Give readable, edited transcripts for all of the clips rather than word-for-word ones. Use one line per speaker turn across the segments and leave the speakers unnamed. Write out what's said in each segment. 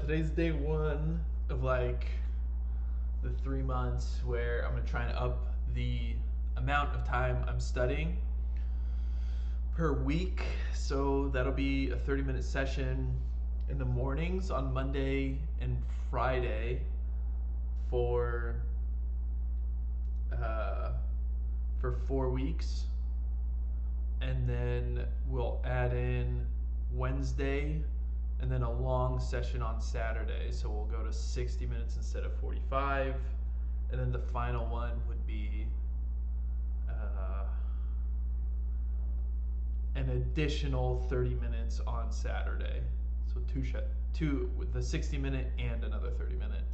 Today's day one of like the 3 months where I'm gonna try and up the amount of time I'm studying per week. So that'll be a 30-minute session in the mornings on Monday and Friday for uh, for 4 weeks, and then we'll add in Wednesday and then a long session on Saturday. So we'll go to 60 minutes instead of 45. And then the final one would be an additional 30 minutes on Saturday. So two with the 60-minute and another 30-minute.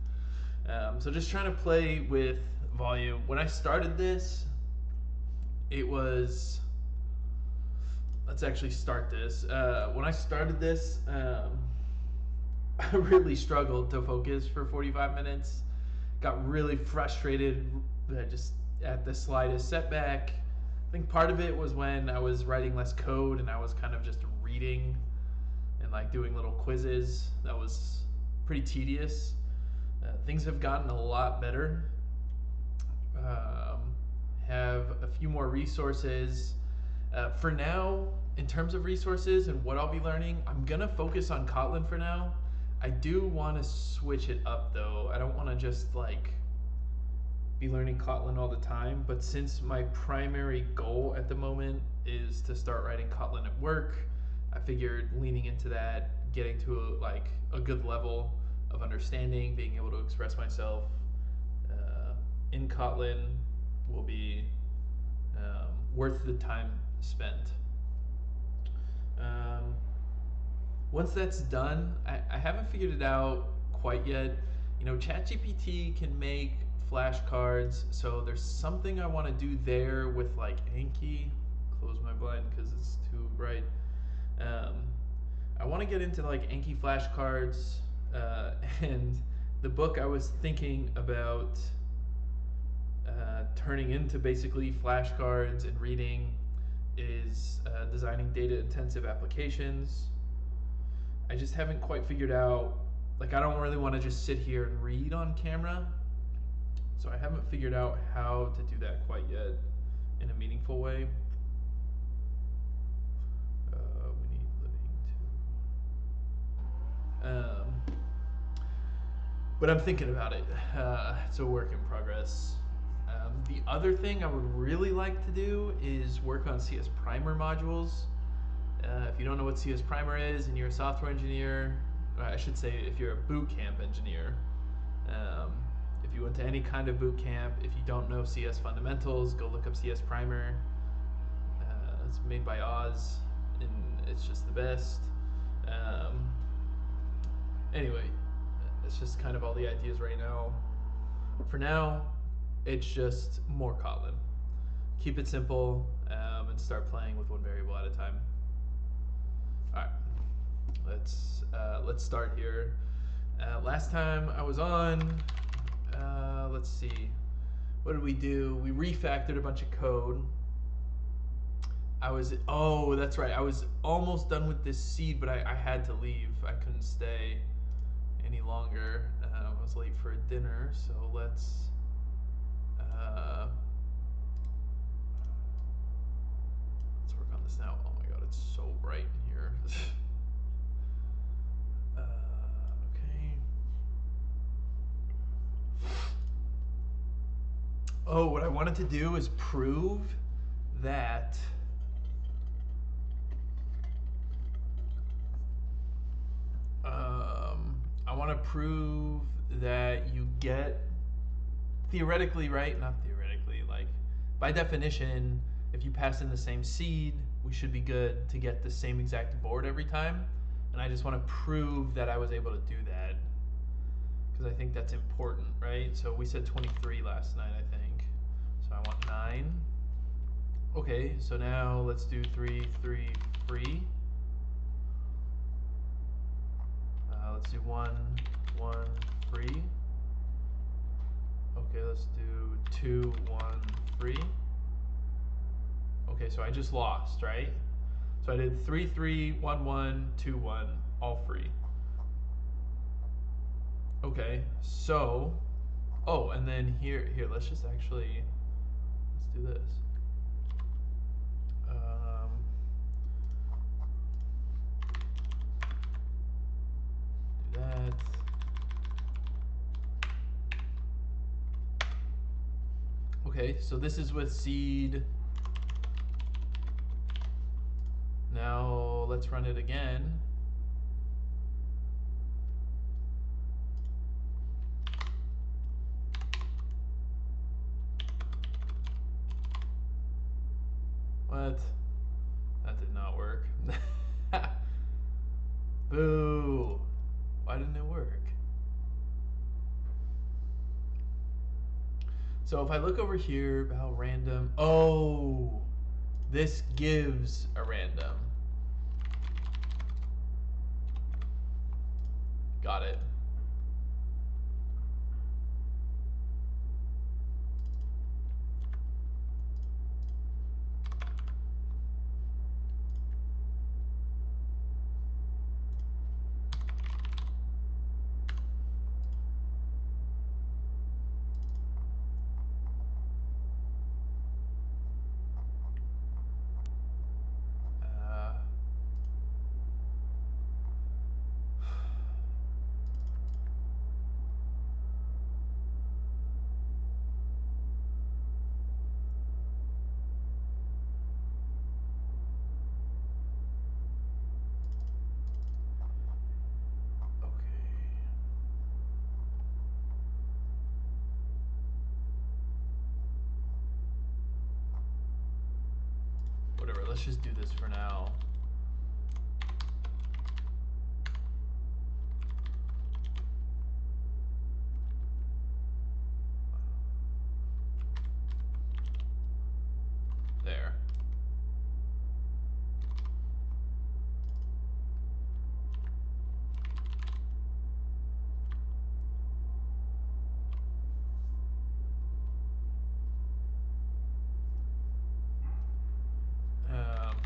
So just trying to play with volume. When I started this, it was, let's actually start this. When I started this, I really struggled to focus for 45 minutes. Got really frustrated just at the slightest setback. I think part of it was when I was writing less code and I was kind of just reading and like doing little quizzes. That was pretty tedious. Things have gotten a lot better. Have a few more resources. For now, in terms of resources and what I'll be learning, I'm gonna focus on Kotlin for now. I do want to switch it up though. I don't want to just like be learning Kotlin all the time, but since my primary goal at the moment is to start writing Kotlin at work, I figured leaning into that, getting to a good level of understanding, being able to express myself in Kotlin will be worth the time spent. Once that's done, I haven't figured it out quite yet. You know, ChatGPT can make flashcards, so there's something I want to do there with like Anki. Close my blind because it's too bright. I want to get into like Anki flashcards, and the book I was thinking about turning into basically flashcards and reading is Designing Data-Intensive Applications. I just haven't quite figured out, like I don't really want to just sit here and read on camera, so I haven't figured out how to do that quite yet in a meaningful way. We need living too. But I'm thinking about it. It's a work in progress. The other thing I would really like to do is work on CS Primer modules. If you don't know what CS Primer is and you're a software engineer, I should say if you're a boot camp engineer, if you went to any kind of boot camp, if you don't know CS fundamentals, go look up CS Primer. It's made by Oz, and it's just the best. Anyway, it's just kind of all the ideas right now. For now, it's just more Kotlin. Keep it simple and start playing with one variable at a time. All right, let's start here. Last time I was on, let's see, what did we do? We refactored a bunch of code. Oh, that's right. I was almost done with this seed, but I had to leave. I couldn't stay any longer. I was late for a dinner, so let's work on this now. Oh my god, it's so bright in here. Okay. Oh, what I wanted to do is prove that I want to prove that you get, theoretically, right? Not theoretically, like by definition, if you pass in the same seed, we should be good to get the same exact board every time. And I just want to prove that I was able to do that, because I think that's important, right? So we said 23 last night, I think. So I want 9. Okay, so now let's do 3, 3, 3. Let's do 1, 1, 3. Okay, let's do 2, 1, 3. Okay, so I just lost, right? So I did 3, 3, 1, 1, 2, 1, all free. Okay, so, oh, and then here, let's just actually, let's do this. Do that. Okay, so this is with seed. Now let's run it again. What? That did not work. Boo! Why didn't it work? So if I look over here, about random, oh, this gives a random. Got it. Whatever, let's just do this for now. There. Um,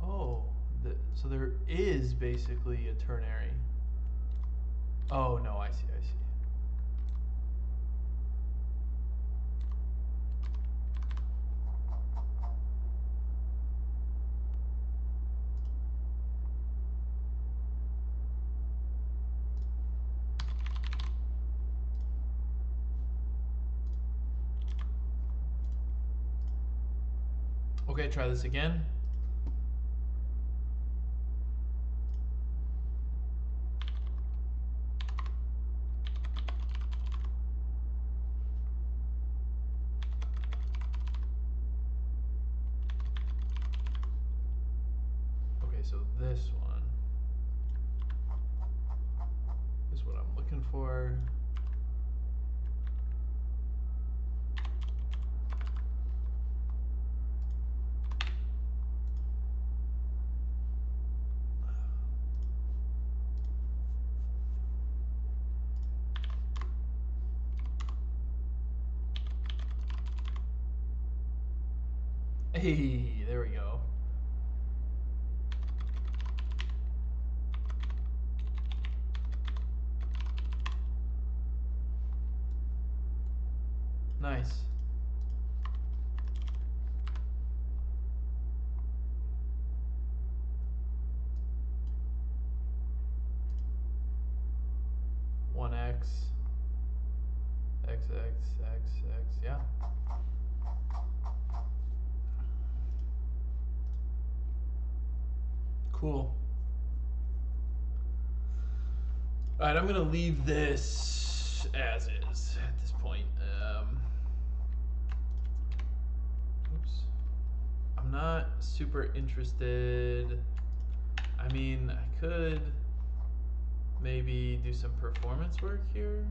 oh, so there is basically a ternary. Oh, no, I see, I see. Okay, try this again. Okay, so this one is what I'm looking for. Hey, there we go. Nice. One X, X, X, X, X, yeah. Cool. All right, I'm gonna leave this as is at this point. Oops. I'm not super interested. I mean, I could maybe do some performance work here.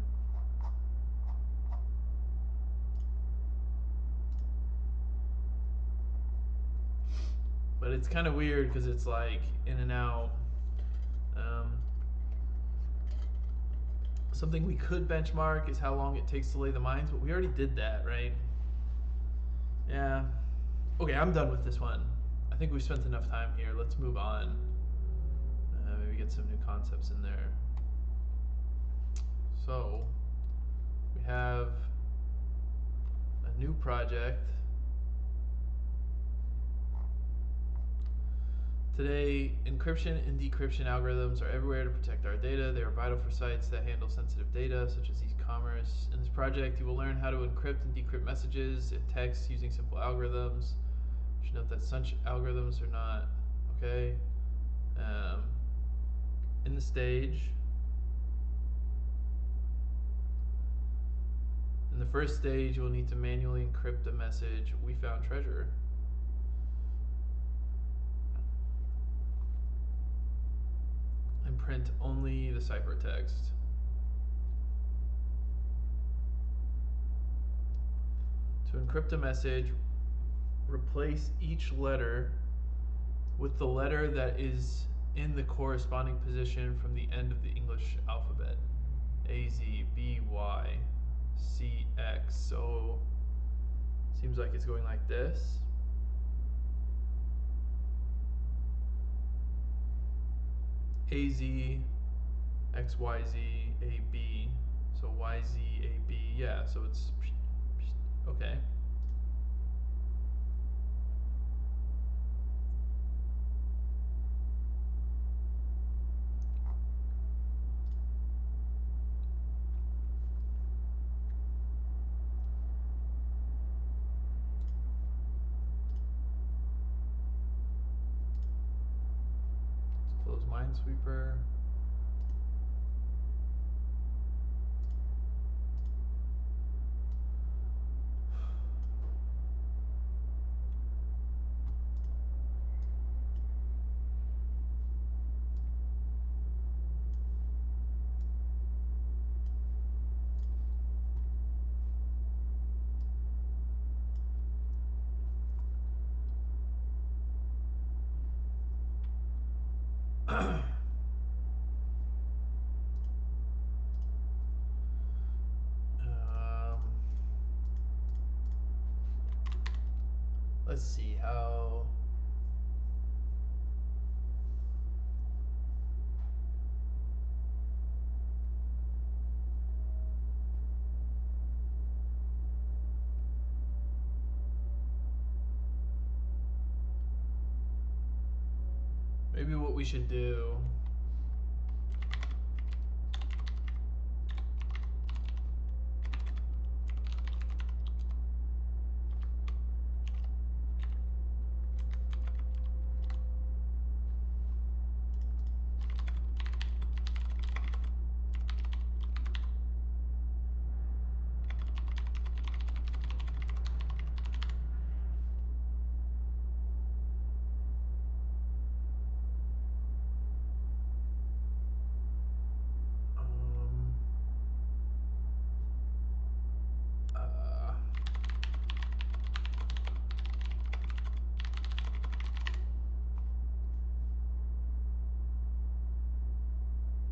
But it's kind of weird because it's like in and out. Something we could benchmark is how long it takes to lay the mines, but we already did that, right? Yeah. Okay, I'm done with this one. I think we spent enough time here. Let's move on. Maybe get some new concepts in there. So, we have a new project. Today, encryption and decryption algorithms are everywhere to protect our data. They are vital for sites that handle sensitive data, such as e-commerce. In this project, you will learn how to encrypt and decrypt messages and text using simple algorithms. You should note that such algorithms are not okay. In the stage, in the first stage, you will need to manually encrypt a message. We found treasure. And print only the ciphertext. To encrypt a message, replace each letter with the letter that is in the corresponding position from the end of the English alphabet. A, Z, B, Y, C, X. So, seems like it's going like this. A, Z, X, Y, Z, A, B. So Y, Z, A, B. Yeah, so it's okay. Let's close Minesweeper. Let's see how. Maybe what we should do.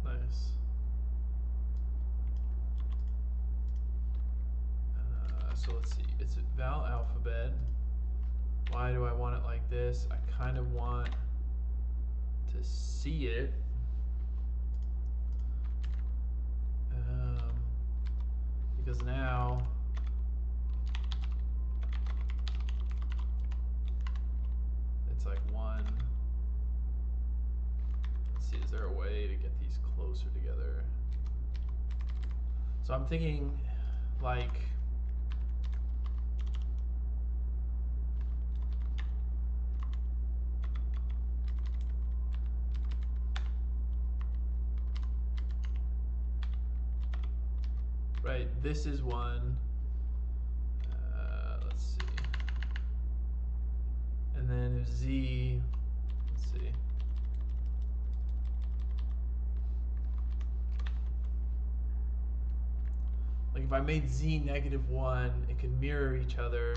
Nice. So let's see. It's a val alphabet. Why do I want it like this? I kind of want to see it. Because now it's like one. Let's see, is there a way to get these closer together? So I'm thinking like right? This is one. Let's see. And then if z, let's see. Like if I made z -1, it could mirror each other.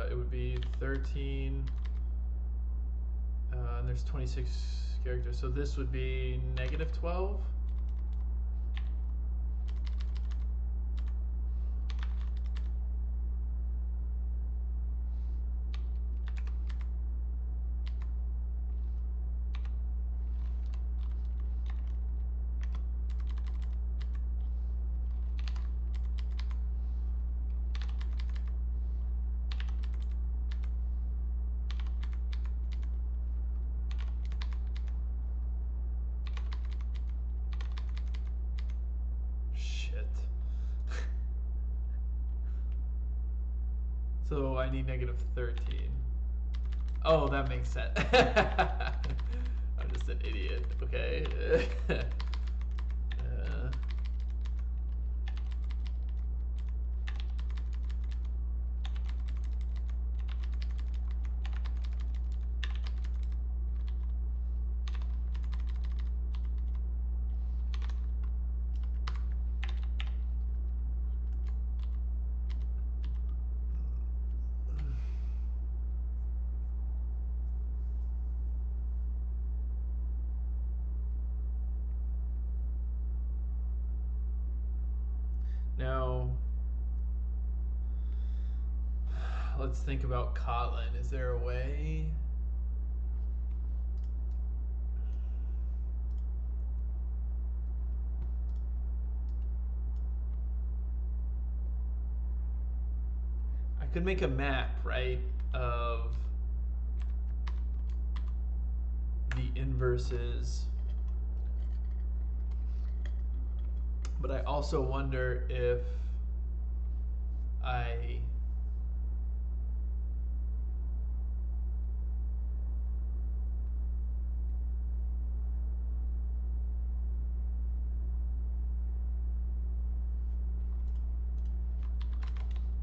It would be 13, and there's 26 characters. So this would be -12. Shit. So I need -13. Oh, that makes sense. I'm just an idiot. Okay. Now, let's think about Kotlin. Is there a way? I could make a map, right, of the inverses. But I also wonder if I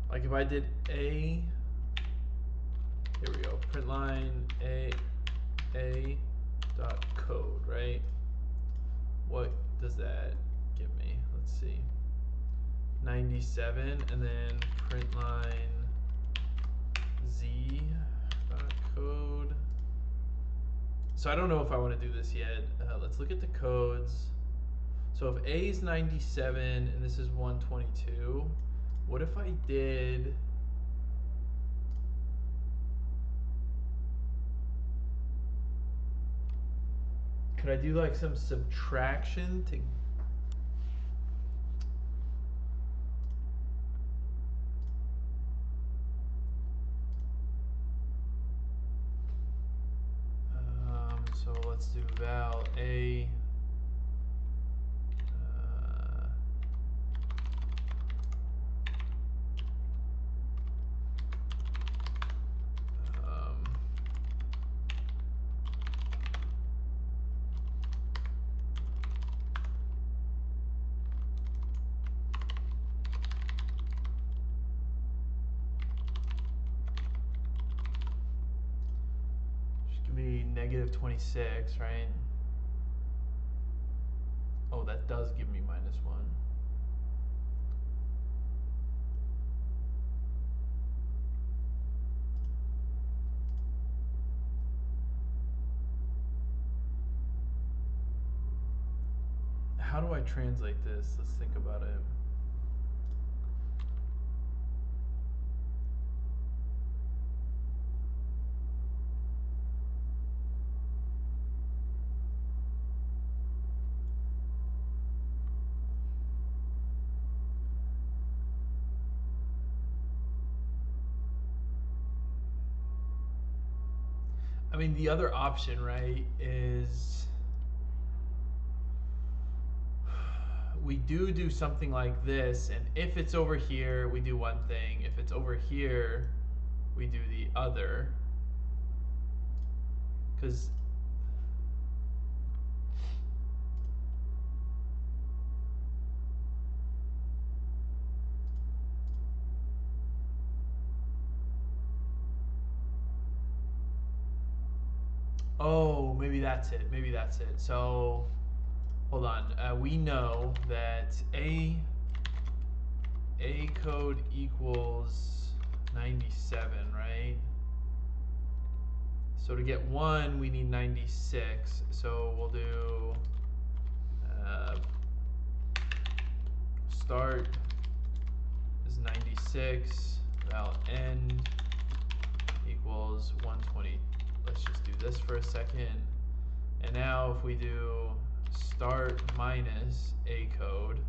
like if I did a, here we go, print line a dot code, right? What does that give me? Let's see. 97, and then print line z dot code. So I don't know if I want to do this yet. Let's look at the codes. So if A is 97 and this is 122, what if I did could I do like some subtraction to so let's do val a just give me -26, right? Oh, that does give me -1. How do I translate this? Let's think about it. I mean, the other option, right, is we do something like this, and if it's over here, we do one thing. If it's over here, we do the other. Because oh, maybe that's it. Maybe that's it. So hold on. We know that a code equals 97, right? So to get 1, we need 96. So we'll do start is 96, val end equals 120. Let's just do this for a second. And now if we do start minus a code,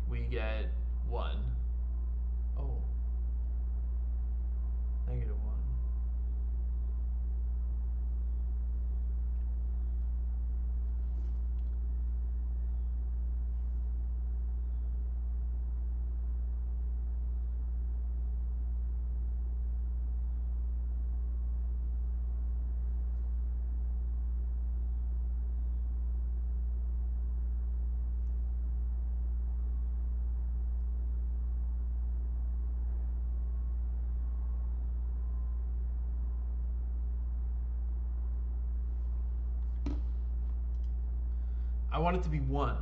we get 1. Oh, -1. I want it to be 1.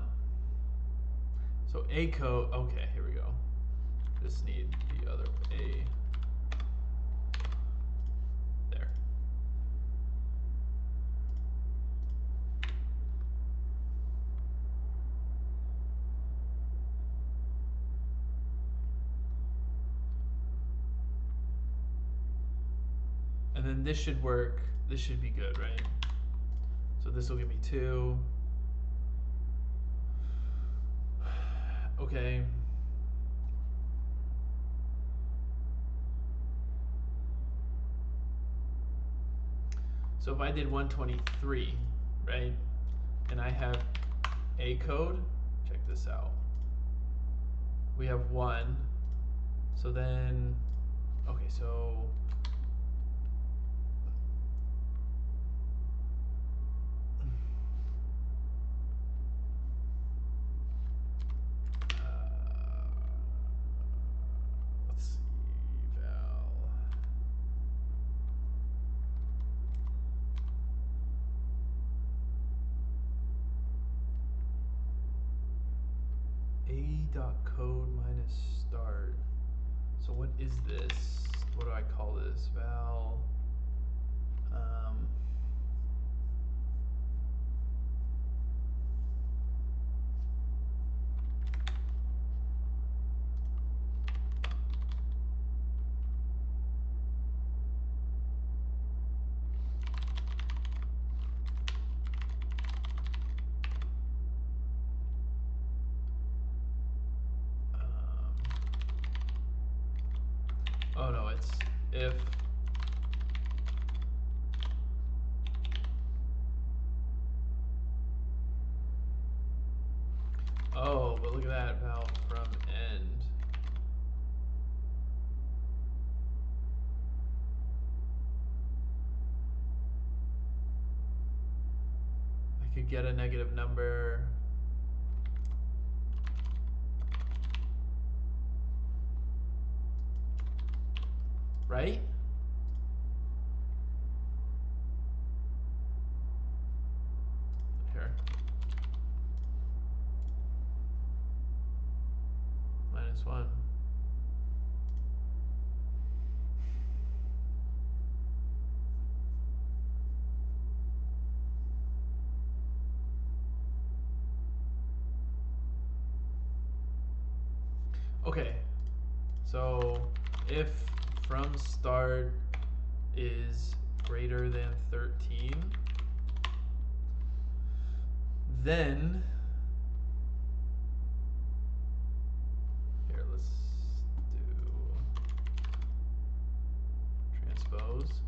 So a code, okay, here we go. Just need the other a there. And then this should work. This should be good, right? So this will give me 2. Okay. So if I did 123, right, and I have a code, check this out. We have 1. So then, okay, so let's see, val. A.code minus start. So what is this? What do I call this? Val. Oh no, it's if oh, but look at that, val from end. I could get a negative number. Right? Here. -1. Okay. So if from start is greater than 13, then here, let's do transpose.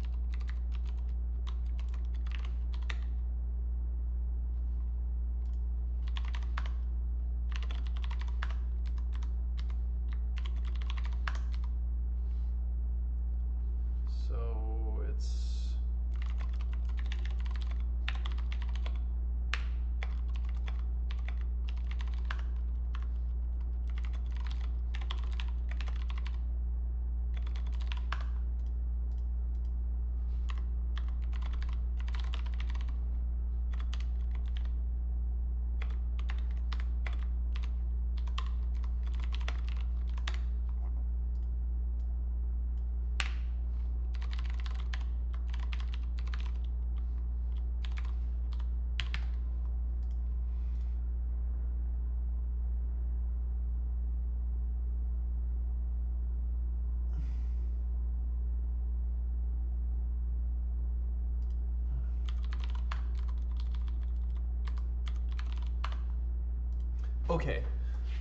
Okay,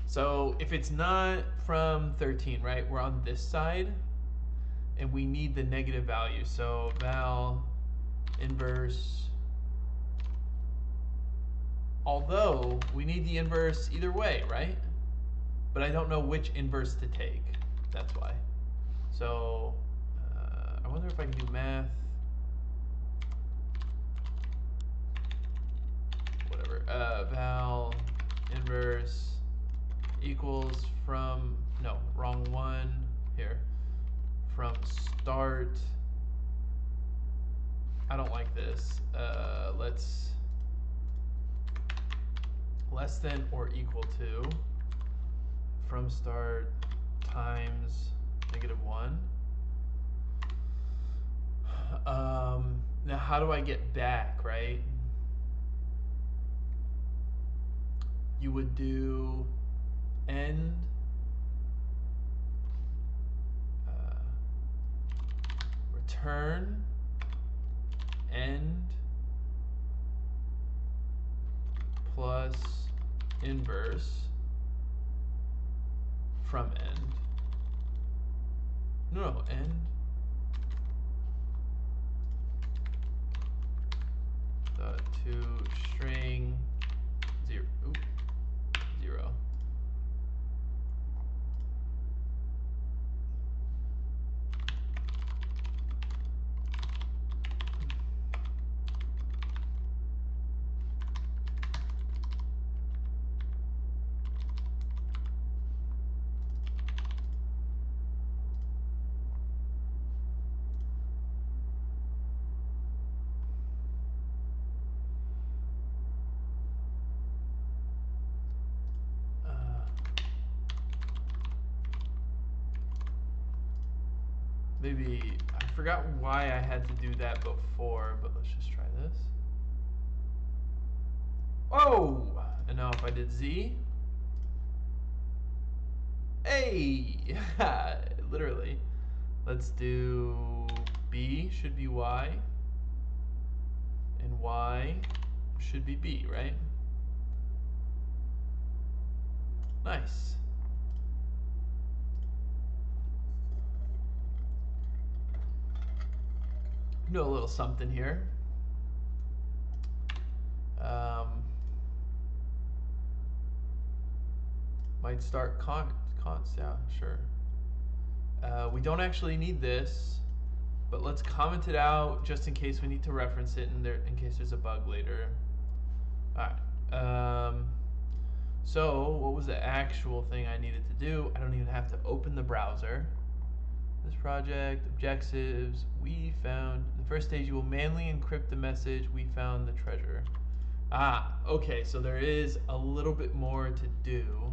so if it's not from 13, right, we're on this side, and we need the negative value. So val inverse, although we need the inverse either way, right? But I don't know which inverse to take. That's why. So I wonder if I can do math. Whatever. Val inverse equals from, no, wrong one. Here. From start. I don't like this. Let's less than or equal to from start times -1. Now how do I get back, right? You would do end return end plus inverse from end. No, end. To string 0. Oop, 0. Maybe I forgot why I had to do that before, but let's just try this. Oh, and now if I did Z, hey, literally. Let's do B should be Y, and Y should be B, right? Nice. Do a little something here. Might start const, yeah, sure. We don't actually need this, but let's comment it out just in case we need to reference it in case there's a bug later. All right. So what was the actual thing I needed to do? I don't even have to open the browser. This project, objectives, we found, the first stage you will manually encrypt the message, we found the treasure. Ah, okay, so there is a little bit more to do.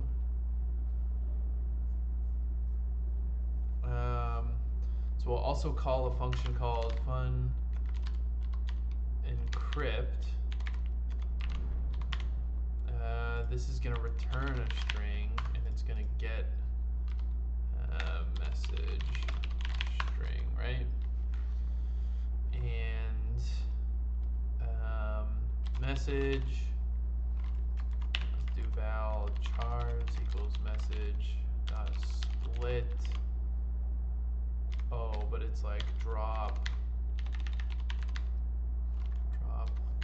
So we'll also call a function called fun encrypt. This is going to return a string, and it's going to get a message string, right? And message, let's do val chars equals message dot split. Oh, but it's like drop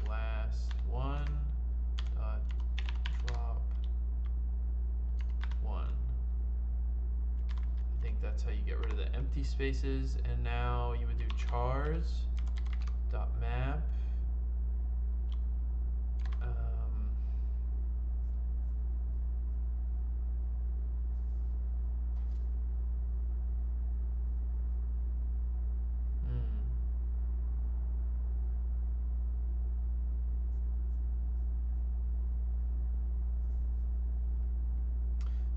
last one dot drop one. I think that's how you get rid of the empty spaces. And now you would do chars dot map.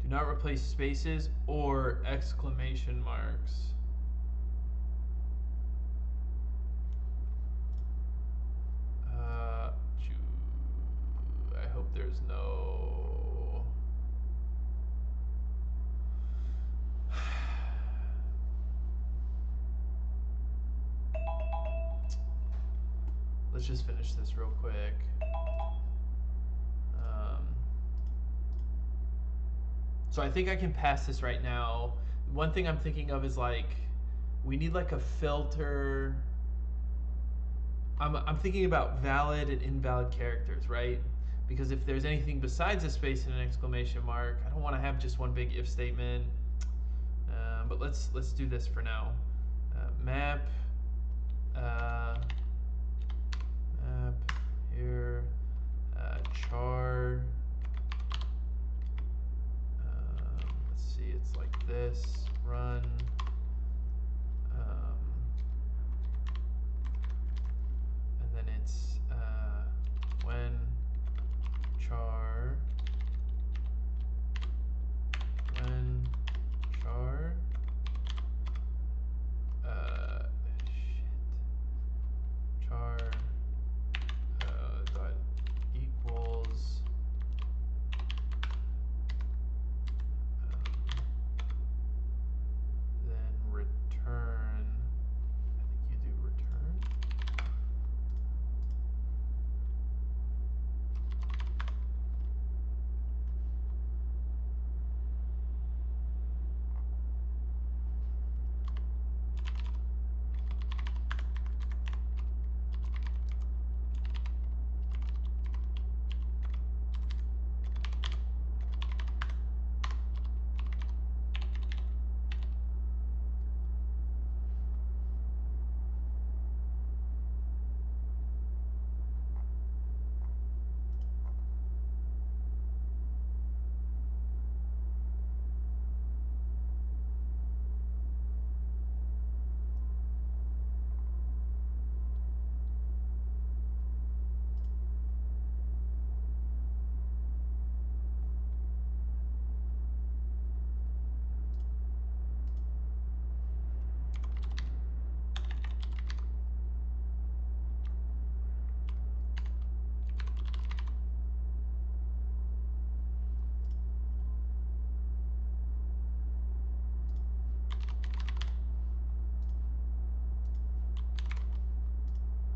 Do not replace spaces or exclamation marks. I hope there's no... Let's just finish this real quick. So I think I can pass this right now. One thing I'm thinking of is like, we need like a filter. I'm thinking about valid and invalid characters, right? Because if there's anything besides a space and an exclamation mark, I don't want to have just one big if statement. But let's do this for now. Map here, char. Let's see, it's like this. Run. And then it's when char char dot equals then return. I think you do return.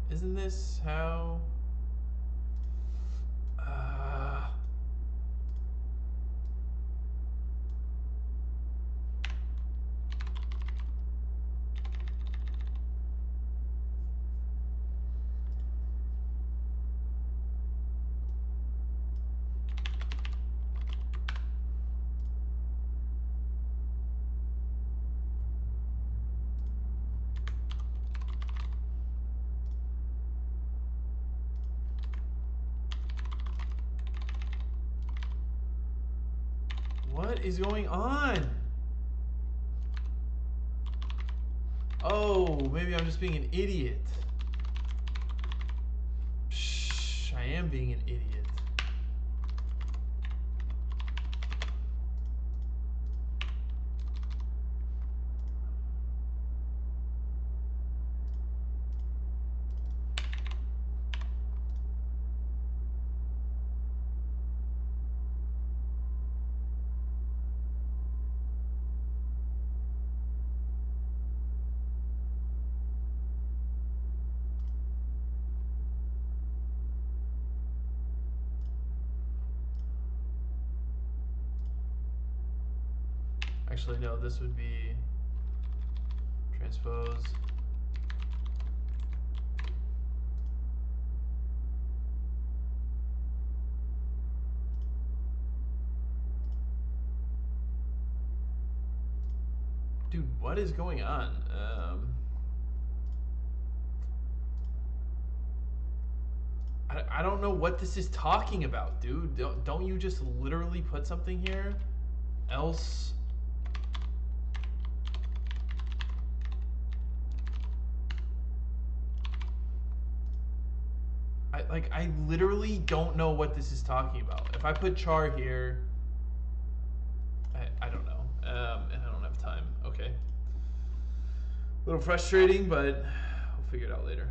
Isn't this how? What is going on? Oh, maybe I'm just being an idiot. Psh, I am being an idiot. Actually, no, this would be transpose. Dude, what is going on? I don't know what this is talking about, dude. Don't you just literally put something here? Else. I literally don't know what this is talking about. If I put char here, I don't know. And I don't have time. Okay. A little frustrating, but we'll figure it out later.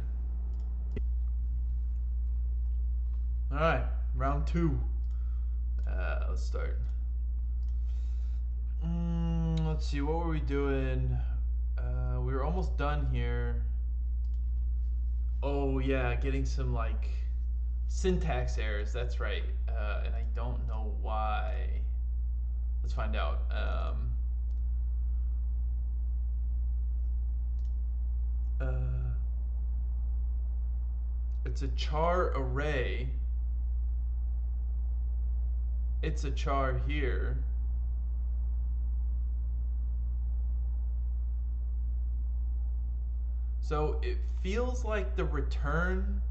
All right, round 2. Let's start. Let's see, what were we doing? We were almost done here. Oh yeah, getting some like syntax errors. That's right, and I don't know why. Let's find out. It's a char array. It's a char here. So it feels like the return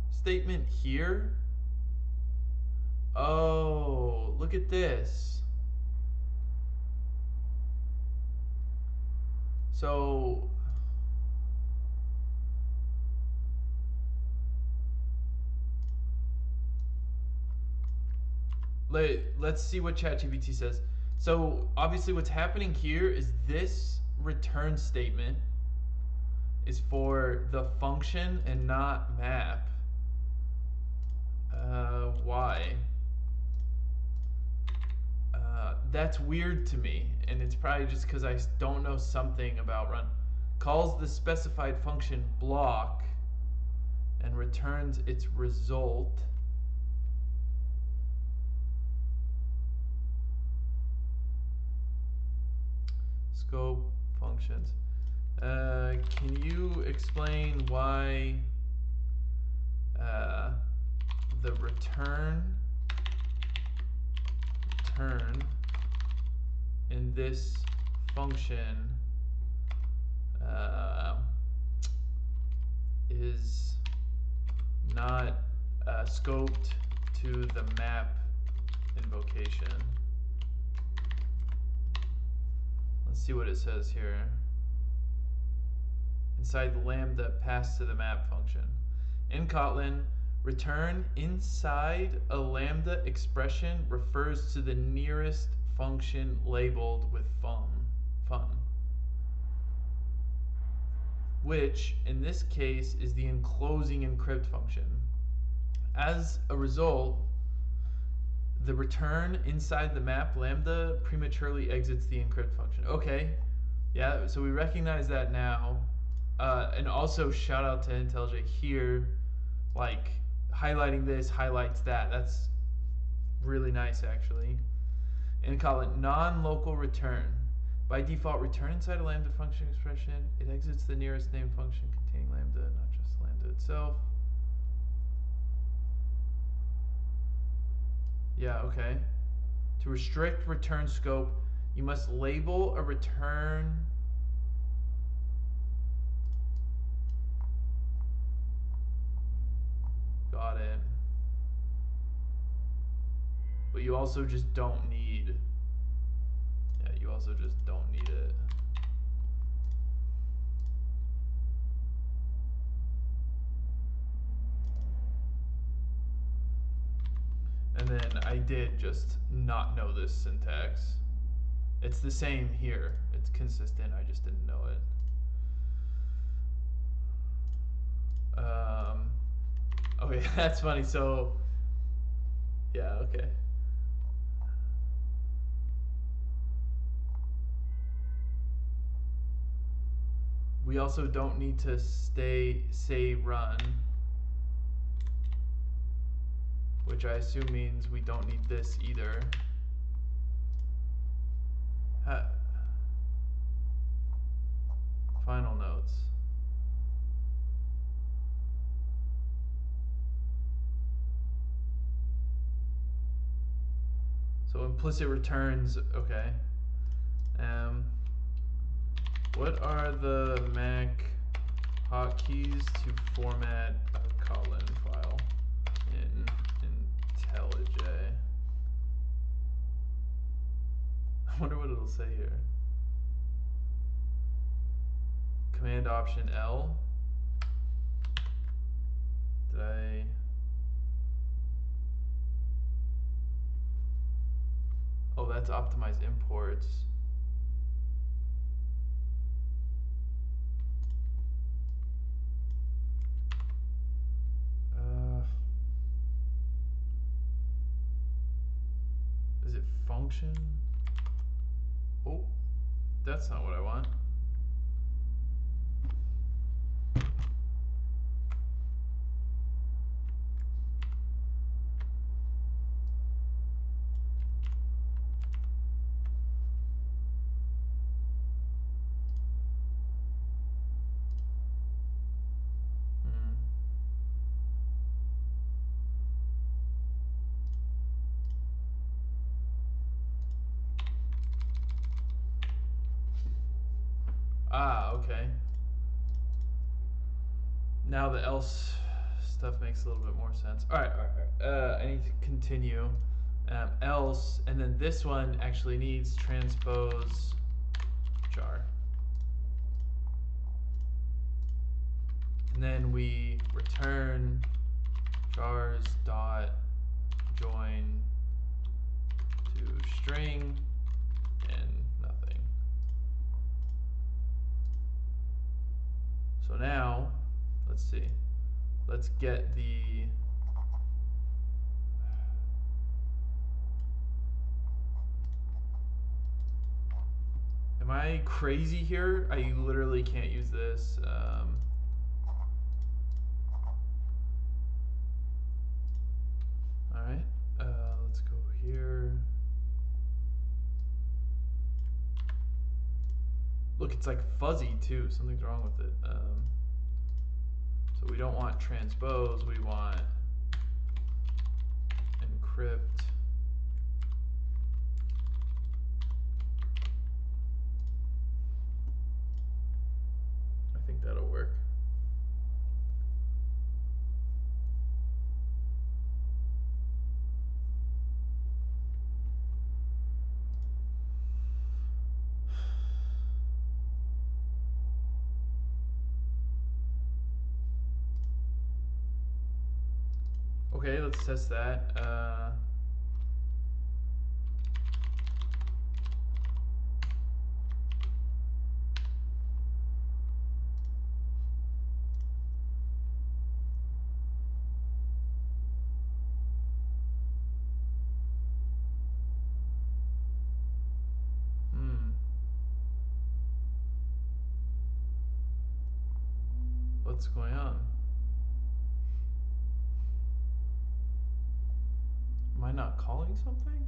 statement here. Oh, look at this. So let's see what ChatGPT says. So obviously what's happening here is this return statement is for the function and not map. Why? That's weird to me, and it's probably just because I don't know something about run. Calls the specified function block and returns its result. Scope functions. Can you explain why the return in this function is not scoped to the map invocation? Let's see what it says here. Inside the lambda passed to the map function. In Kotlin, return inside a lambda expression refers to the nearest function labeled with fun, which in this case is the enclosing encrypt function. As a result, the return inside the map lambda prematurely exits the encrypt function. Okay, yeah, so we recognize that now. And also shout out to IntelliJ here, like highlighting this highlights that. That's really nice actually. And call it non-local return. By default, return inside a lambda function expression. It exits the nearest named function containing lambda, not just lambda itself. Yeah, okay. To restrict return scope, you must label a return got it. But you also just don't need, yeah, you also just don't need it. And then I did just not know this syntax. It's the same here. It's consistent, I just didn't know it. Okay, that's funny. So, yeah, okay. We also don't need to say run, which I assume means we don't need this either. Final notes. So implicit returns, okay. What are the Mac hotkeys to format a Kotlin file in IntelliJ? I wonder what it'll say here. Command Option L. Did I? Oh, that's optimize imports. Is it function? Oh, that's not what I want. okay. Now the else stuff makes a little bit more sense. All right. I need to continue. Else, and then this one actually needs transpose jar. And then we return jars dot join to string and nothing. So now, let's see. Let's get the Am I crazy here? I literally can't use this. All right, let's go here. Look, it's like fuzzy too. Something's wrong with it. So we don't want transpose. We want encrypt. I think that'll work. Okay, let's test that. What's going on? Am I not calling something?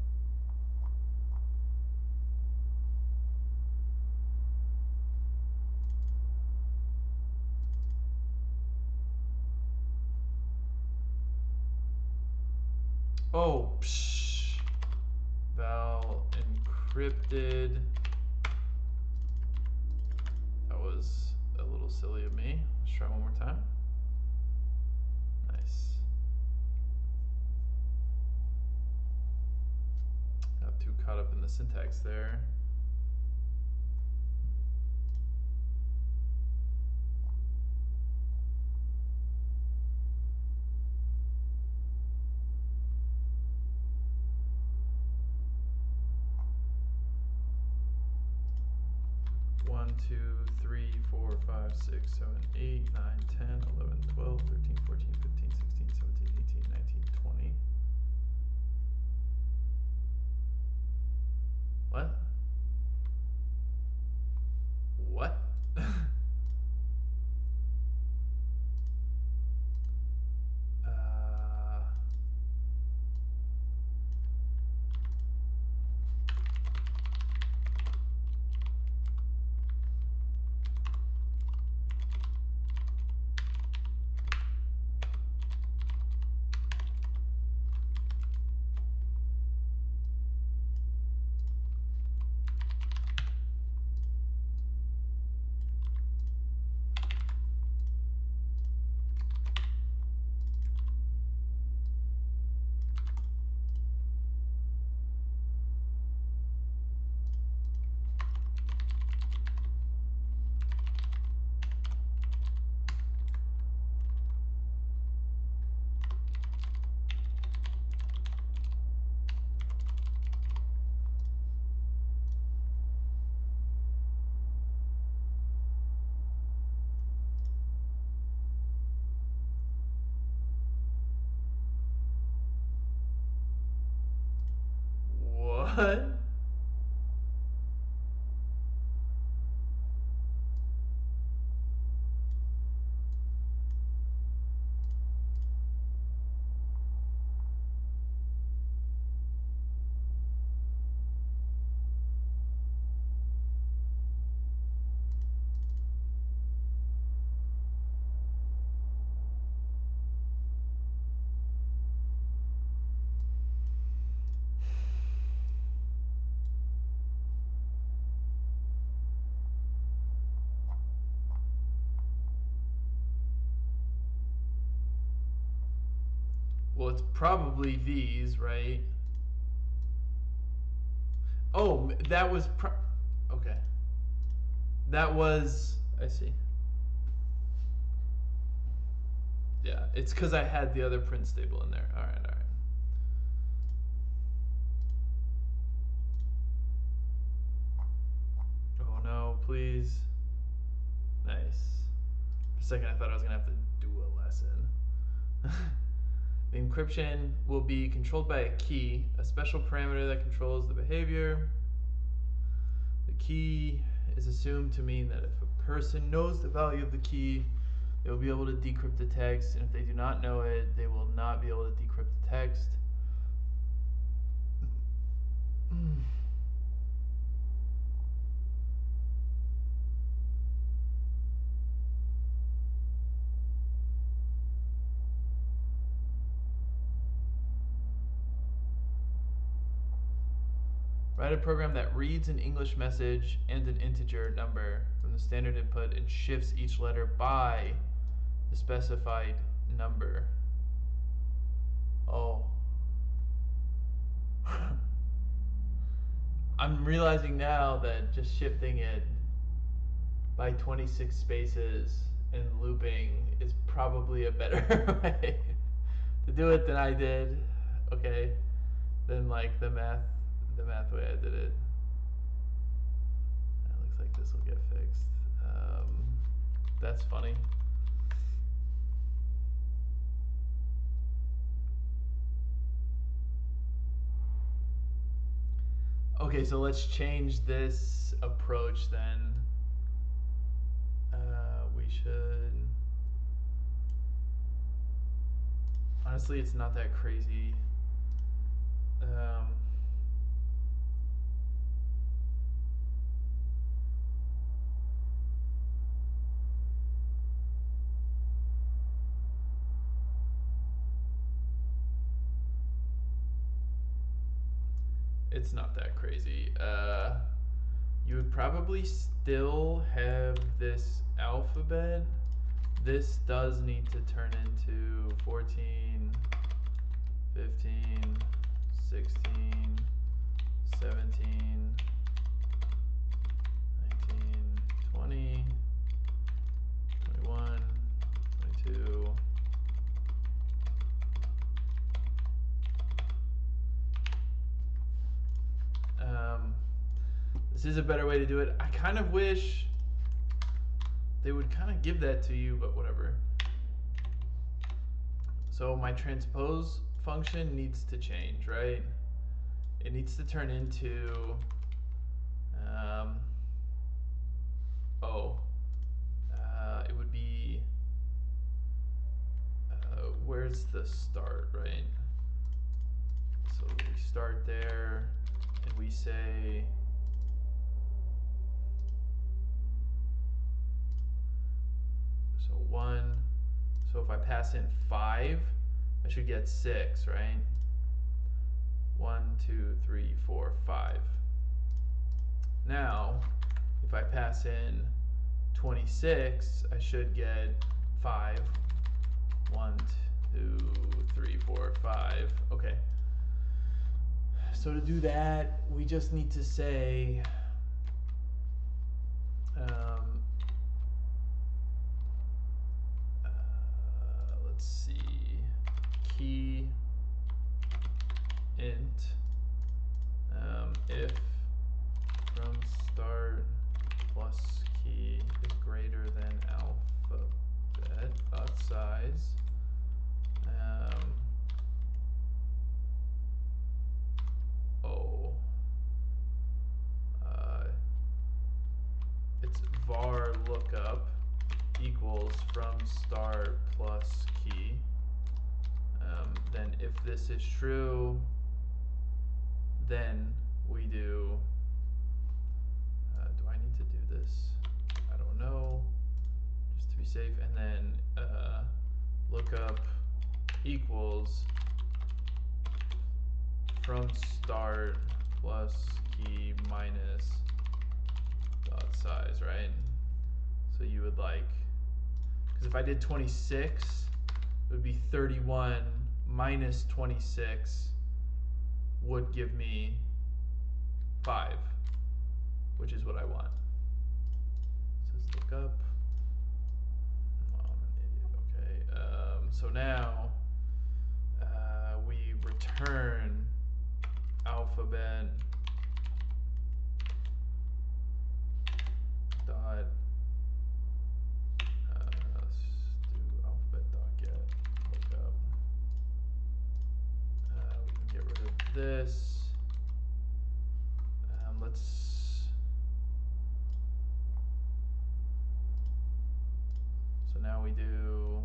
Oh, psh. Val encrypted. That was a little silly of me. Let's try one more time. Nice. Got too caught up in the syntax there. One, 2, 3, 4, 5, 6, 7, 8, 9, 10, 11, 12, 13, 14, 15, 16, 17, 18, 19, 20. What? What? What? Well, it's probably these, right? Oh, that was okay. That was, I see. Yeah, it's because I had the other print stable in there. All right, all right. Oh no, please. Nice. For a second, I thought I was gonna have to do a lesson. The encryption will be controlled by a key, a special parameter that controls the behavior. The key is assumed to mean that if a person knows the value of the key, they will be able to decrypt the text, and if they do not know it, they will not be able to decrypt the text. Write a program that reads an English message and an integer number from the standard input and shifts each letter by the specified number. Oh. I'm realizing now that just shifting it by 26 spaces and looping is probably a better way to do it than I did. Okay. Than like the math way I did it. It looks like this will get fixed. That's funny. Okay, so let's change this approach then. We should. Honestly, it's not that crazy. It's not that crazy. You would probably still have this alphabet. This does need to turn into 14, 15, 16, 17, 19, 20, 21, 22. This is a better way to do it. I kind of wish they would kind of give that to you, but whatever. So my transpose function needs to change, right? It needs to turn into, it would be, where's the start, right? So we start there, and we say, so 1, so if I pass in 5, I should get 6, right? 1, 2, 3, 4, 5. Now, if I pass in 26, I should get 5. 1, 2, 3, 4, 5. Okay. So to do that, we just need to say, let's see, key int if from start plus key is greater than alphabet dot size. It's var lookup equals from start plus key. Then if this is true, then we do, do I need to do this? I don't know, just to be safe. And then lookup equals from start plus key minus dot size, right? So you would like, because if I did 26, it would be 31 minus 26 would give me 5, which is what I want. It says look up. Oh, I'm an idiot. Okay. So now we return alphabet dot let's do alphabet dot get lookup. We can get rid of this. So now we do,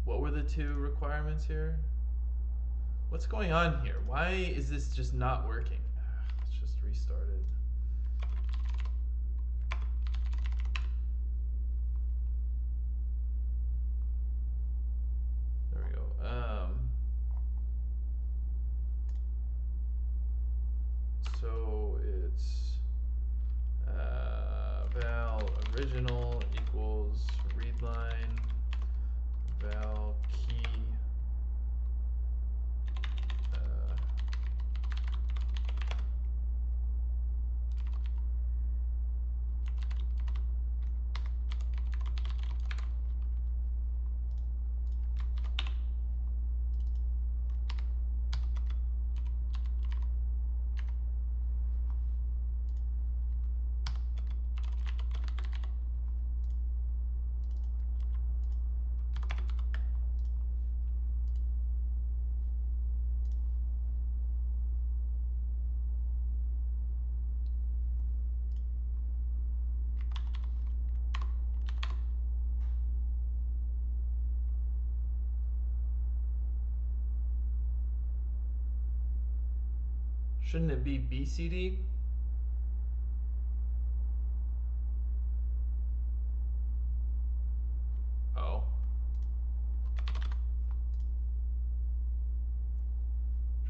what were the 2 requirements here? What's going on here? Why is this just not working? Let's just restart it. There we go. So it's val original equals readline val key Shouldn't it be BCD? Oh.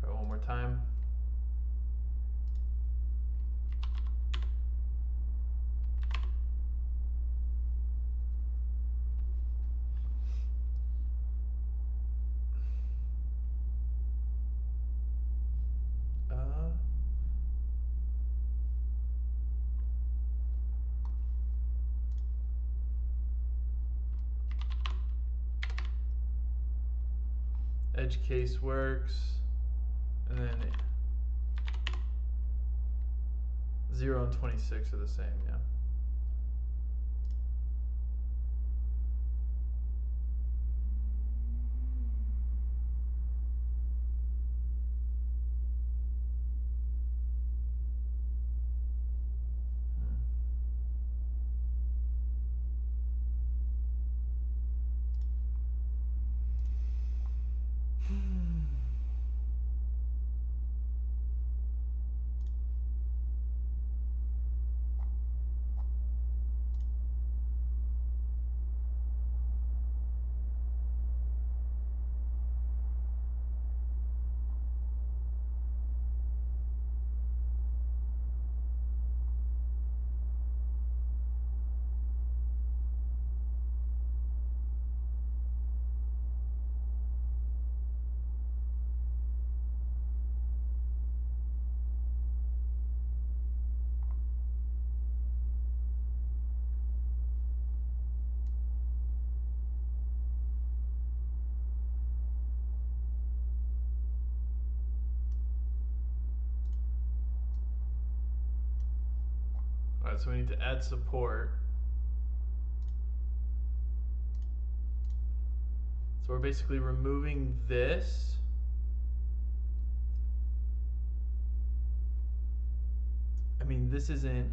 Try one more time. Edge case works, and then 0 and 26 are the same, yeah. Alright, so we need to add support. So we're basically removing this. I mean, this isn't.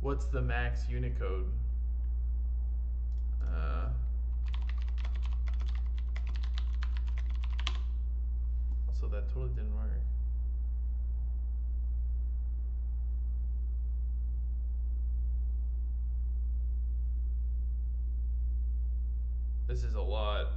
What's the max Unicode? Also, that totally didn't work. This is a lot.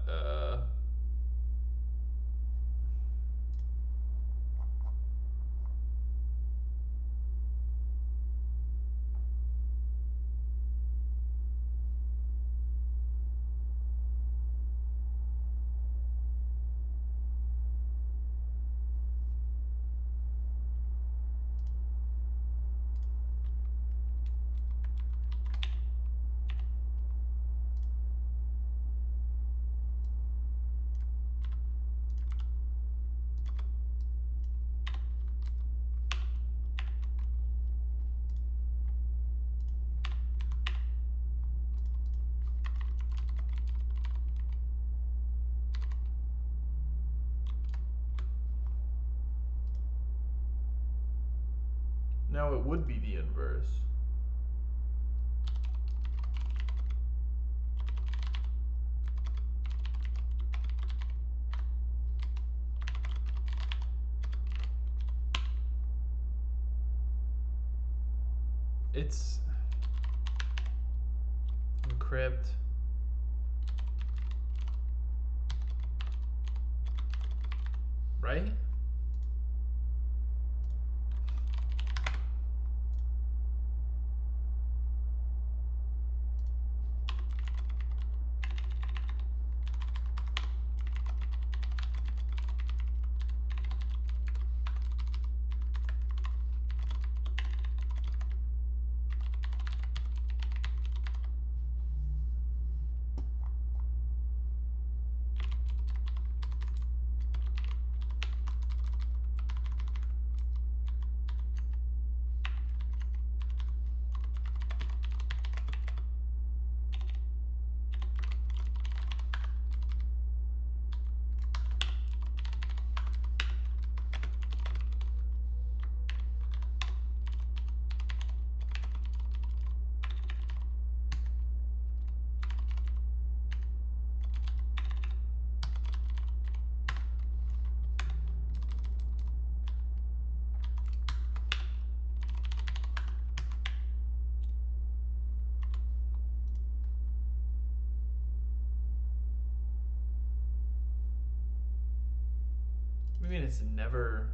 now it would be the inverse. It's encrypt. Right? I mean, it's never.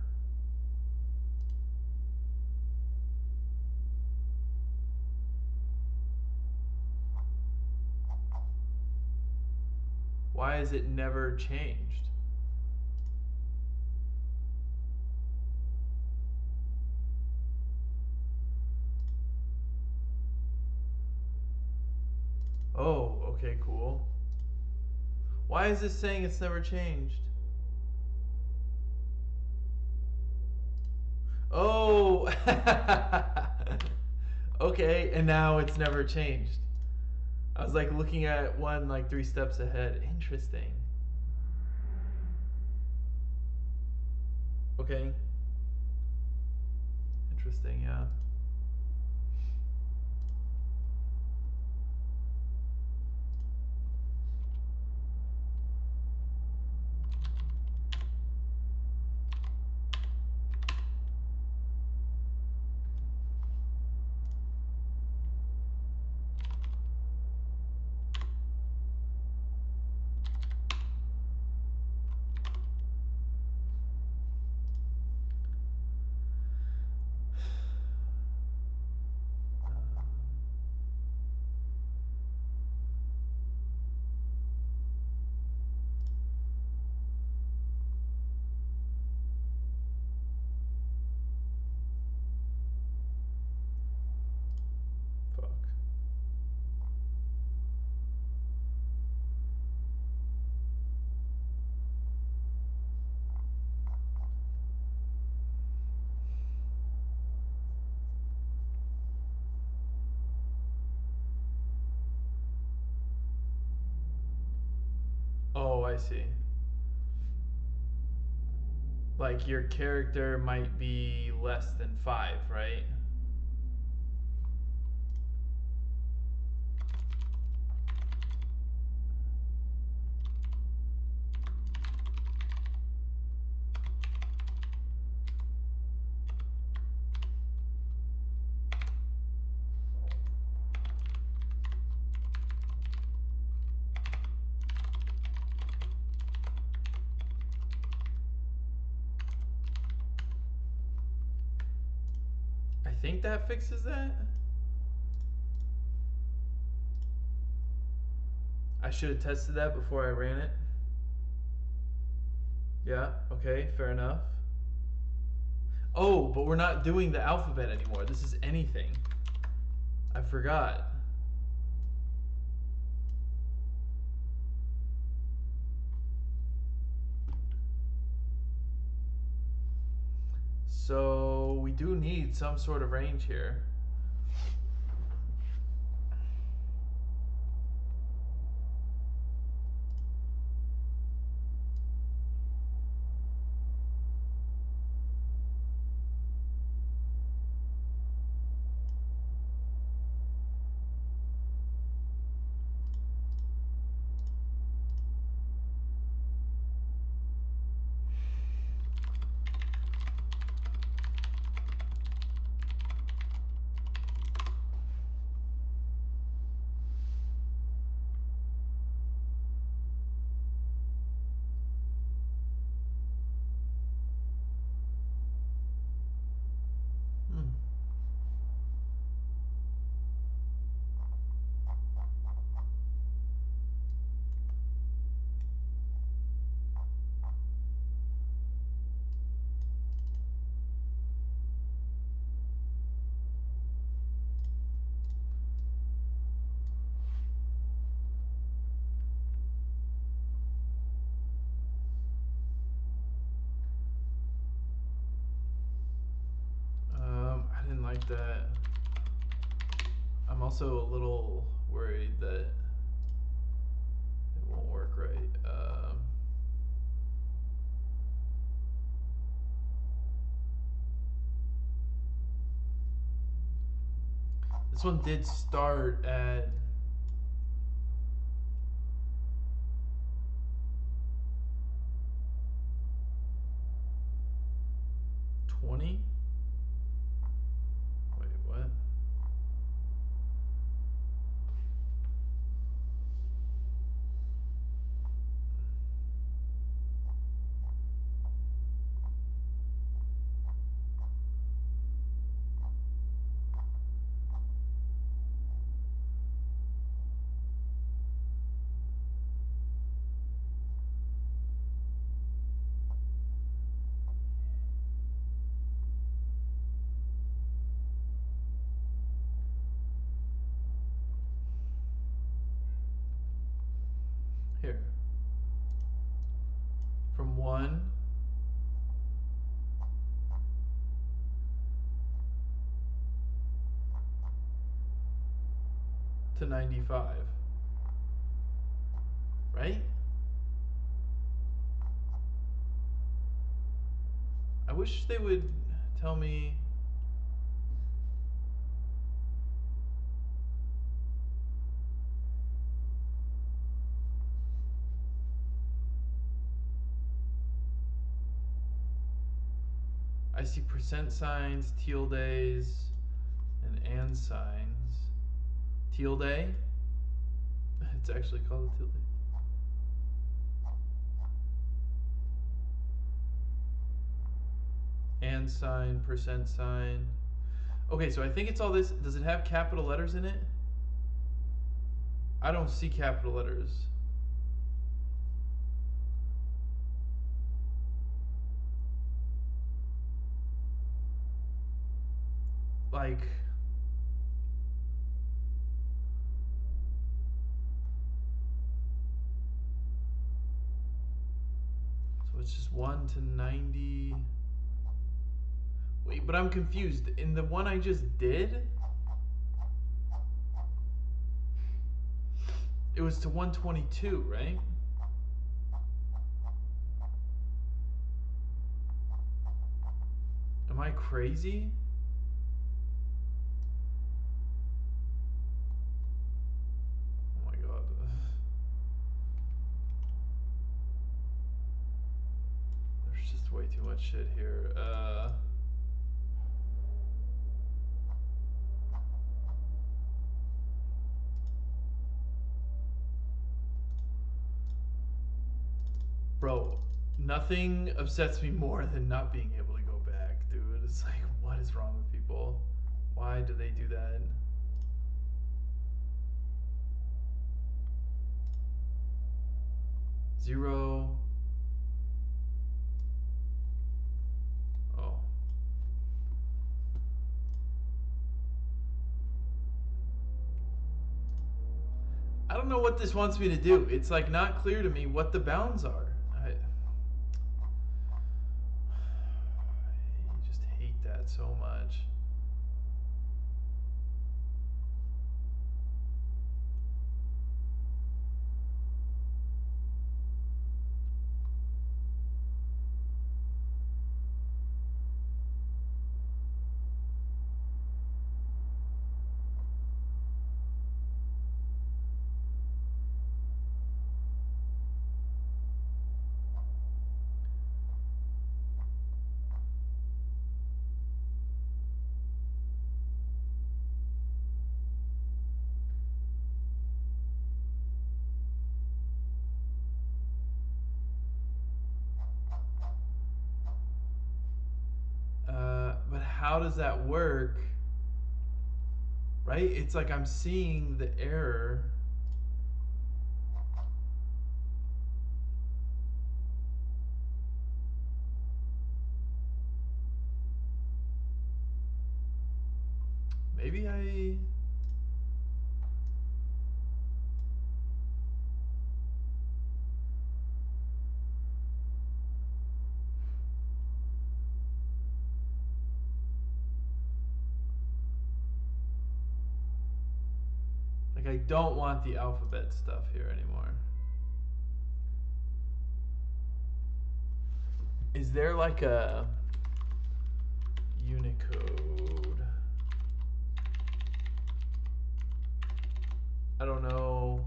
Why is it never changed? Oh, okay, cool. Why is this saying it's never changed? Oh! Okay, and now it's never changed. I was like looking at one like 3 steps ahead. Interesting. Okay. Interesting, yeah. Fuck. Oh, I see. Like your character might be less than 5, right? I think that fixes that. I should have tested that before I ran it. Yeah, okay, fair enough. Oh, but we're not doing the alphabet anymore. This is anything. I forgot. So we do need some sort of range here. also a little worried that it won't work right. This one did start at 20. Wait, what? Here. From 1 to 95. Right? I wish they would tell me. I see percent signs, tildes, and signs. Tilde. It's actually called a tilde. And sign, percent sign. Okay, so I think it's all this. Does it have capital letters in it? I don't see capital letters. Like, so it's just 1 to 90. Wait, but I'm confused. In the one I just did, it was to 122, right? Am I crazy? Oh my god. There's just way too much shit here. Bro, nothing upsets me more than not being able to go back, dude. It's like, what is wrong with people? Why do they do that? Zero. Oh. I don't know what this wants me to do. It's like not clear to me what the bounds are. I just hate that so much. But how does that work? Right? It's like I'm seeing the error. Maybe I... I don't want the alphabet stuff here anymore. Is there like a Unicode? I don't know.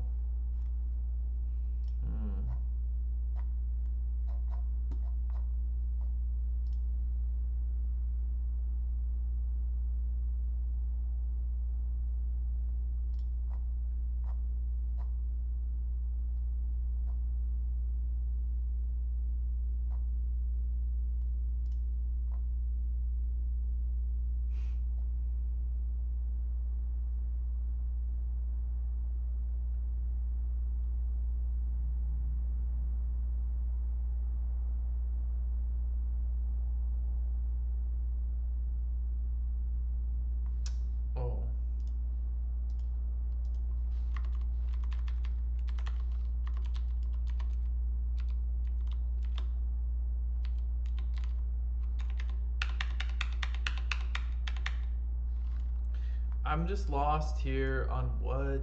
Oh. I'm just lost here on what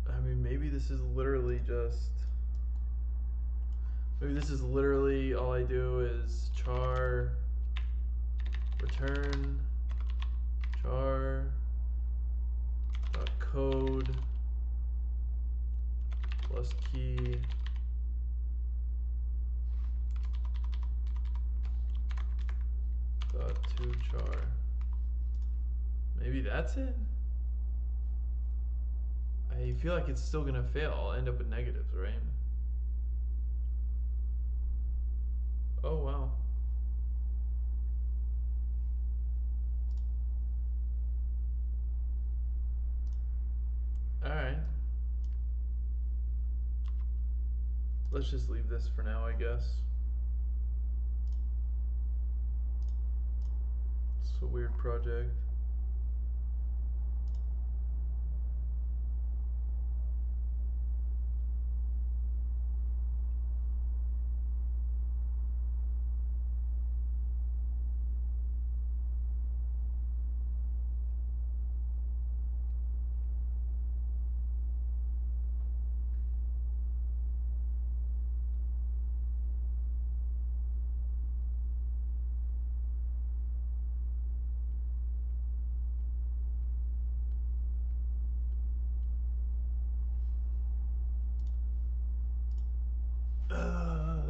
I mean, maybe this is literally all I do is char return char dot code plus key dot to char. Maybe that's it? I feel like it's still gonna fail. I'll end up with negatives, right? Oh wow. Alright. Let's just leave this for now, I guess. It's a weird project.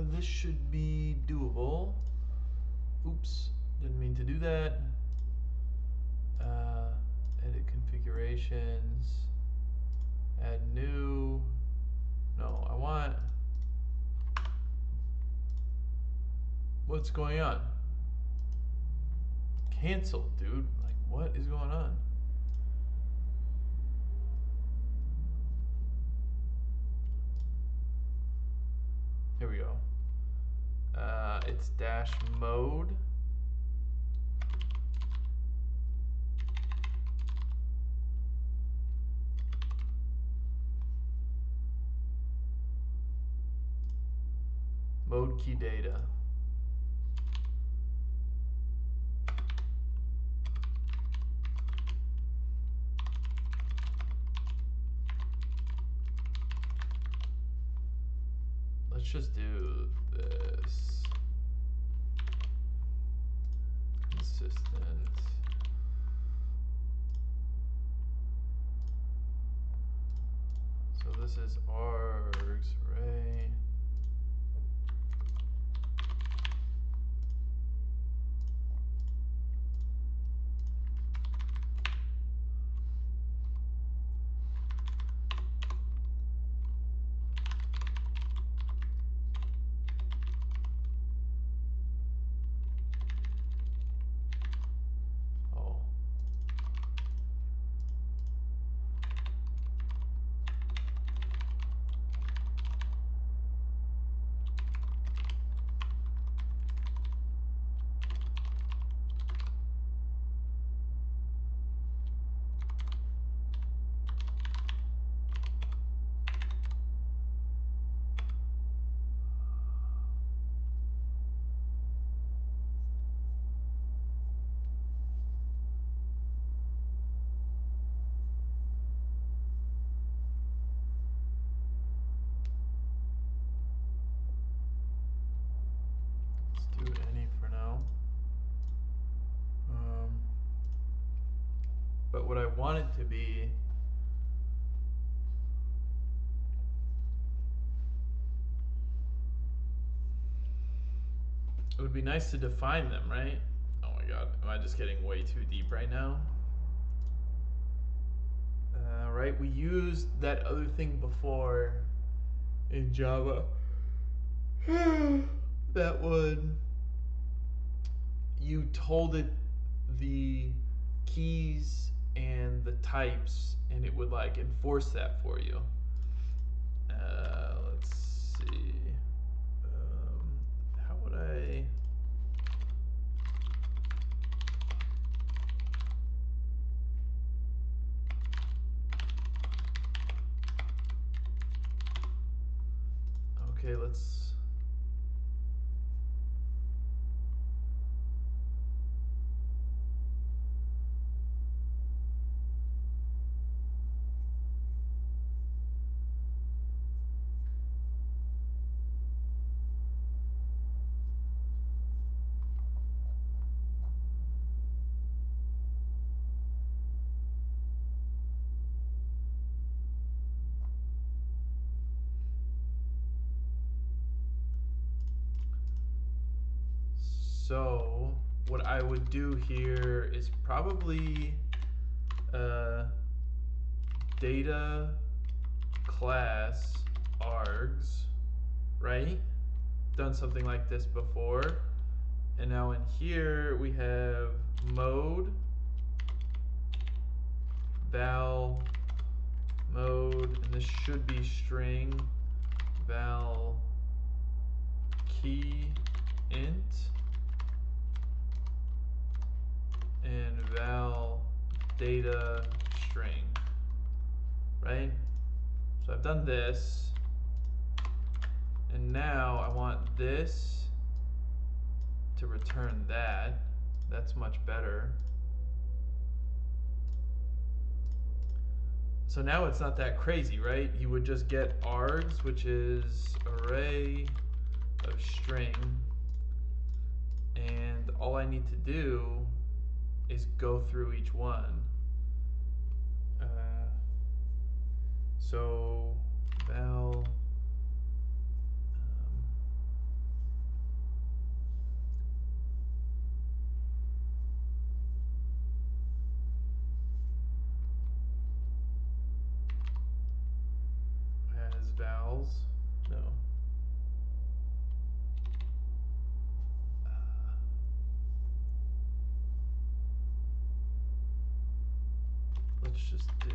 This should be doable. Oops, didn't mean to do that. Edit configurations. Add new. No, I want. What's going on? Cancel, dude. Like, what is going on? Here we go. It's dash mode. Mode key data. Let's just do this. Consistent. So this is args array. Oh. Let's do any for now. But what I want it to be it would be nice to define them, right? Oh my god, am I just getting way too deep right now? Right, we used that other thing before in Java. That would, you told it the keys and the types, and it would like enforce that for you. Let's see. How would I? Okay, let's. So what I would do here is probably data class args, right? Done something like this before. And now in here we have mode, val mode, and this should be string val key int and val data string, right? So I've done this, and now I want this to return that. That's much better. So now it's not that crazy, right? You would just get args, which is array of string, and all I need to do is go through each one. So val has vals. No. Let's just do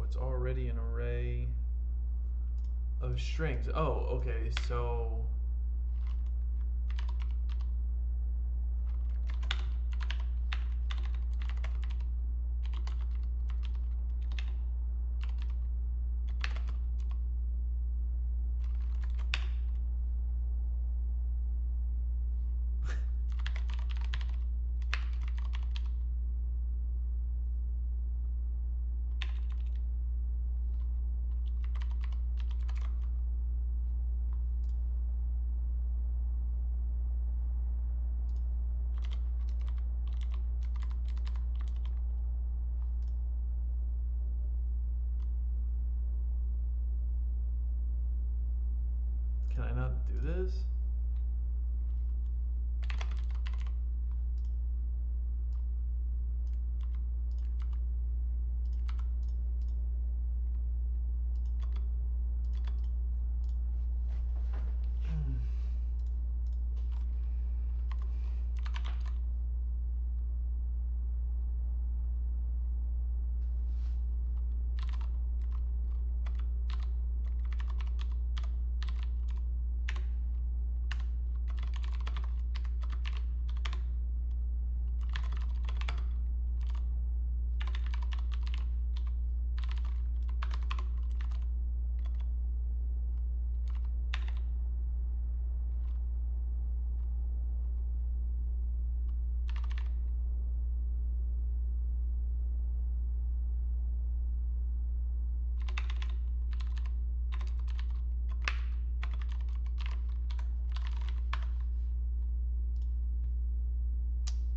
it's already an array of strings. Oh, okay, so do this.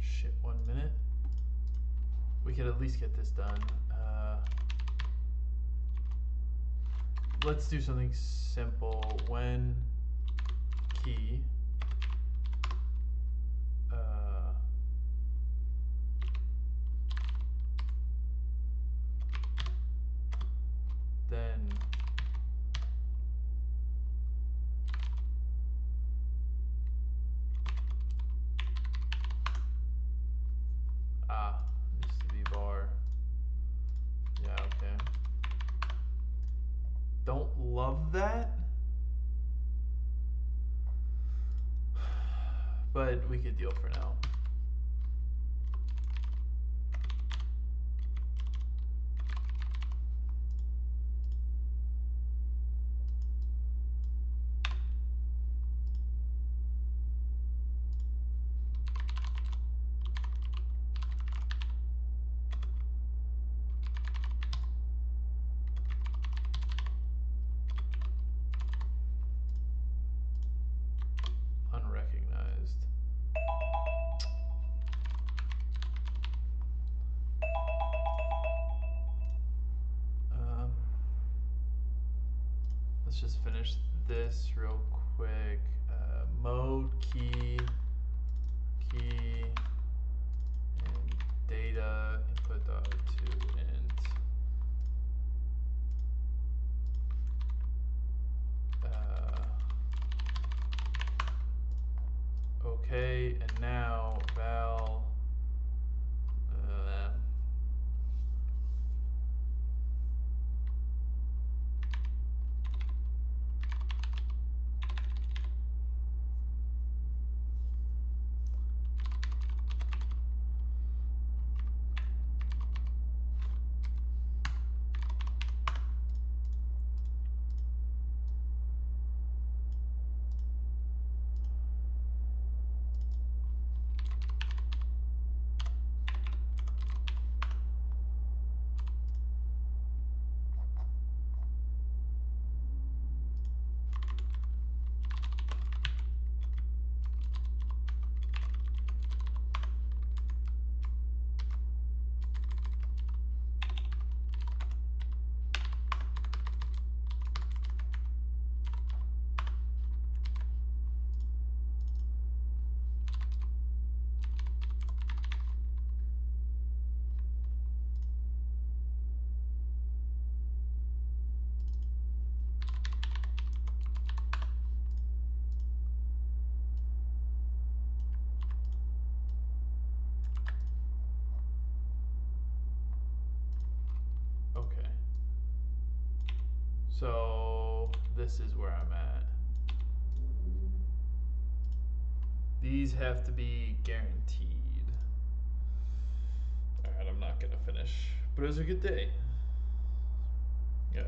Shit, 1 minute. We could at least get this done. Let's do something simple. When key then needs to be bar. Yeah, okay. Don't love that, but we could deal for now. Unrecognized. Let's just finish this real quick. Mode key and data input to int. Okay, and now val. Okay. So this is where I'm at. These have to be guaranteed. Alright, I'm not gonna finish. But it was a good day. Yeah.